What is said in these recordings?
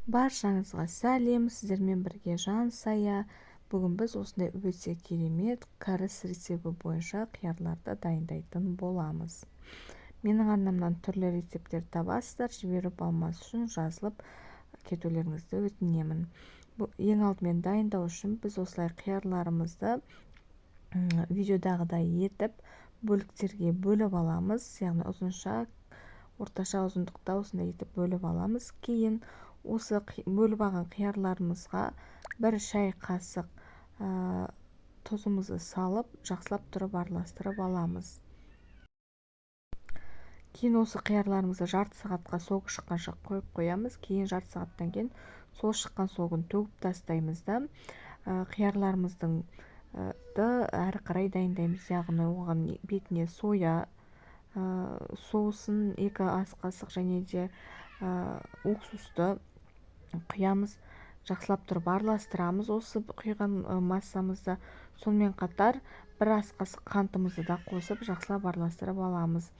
Баршаңызға сәлем, сіздермен бірге Жансая. Бүгін біз осындай өте керемет кәріс рецебі бойынша қиярларды дайындайтын боламыз. Менің арнамнан түрлі рецепттер табасыздар, жіберіп алмас үшін жазылып кетулеріңізді өтінемін. Ең алдымен дайындау үшін біз осылай қиярларымызды видеодағыдай етіп бөліктерге бөліп аламыз. Яғни ұзынша, орташа ұзындықта осындай етіп бөліп аламыз. Кейін осы бөліп алған қиярларымызға бір шай қасық тұзымызды салып, жақсылап тұрып араластырып аламыз. Кейін осы қиярларымызды жарты сағатқа соғы шыққанша қойып қоямыз. Кейін жарты сағаттан кейін сол шыққан согын төгіп тастаймыз да қиярларымыздың әрі қарай дайындаймыз. Яғни оған бетіне соя соусын 2 ас қасық және де уксусты құямыз, жақсылап тұрып араластырамыз осы құйған массамызды. Сонымен қатар 1 ас қасық қантымызды да қосып жақсылап араластырып аламыз.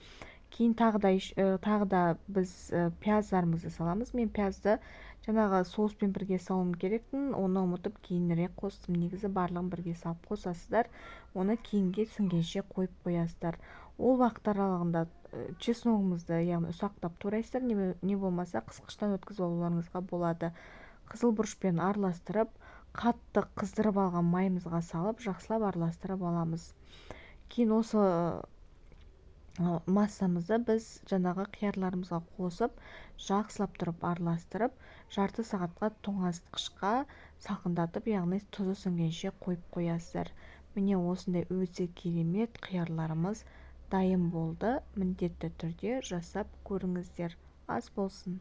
Кейін тағы да біз пияздарымызды саламыз. Мен пиязды жаңағы соуспен бірге салуым керектін, оны ұмытып кейінірек қостым. Негізі барлығын бірге салып қосасыздар, оны кейінге сіңгенше қойып қоясыздар. Ол уақыт аралығында чесногымызды, яғни ұсақтап турайсыздар, не болмаса қысқыштан өткізіп алуларыңызға болады. Қызыл бұрышпен араластырып, қатты қыздырып алған майымызға салып, жақсылап араластырып аламыз. Кейін осы массамызды біз жаңағы қиярларымызға қосып, жақсылап тұрып араластырып, жарты сағатқа тоңазытқышқа салқындатып, яғни тұзы сіңгенше қойып қоясыздар. Міне осындай өте керемет қиярларымыз дайын болды. Міндетті түрде жасап көріңіздер. Ас болсын.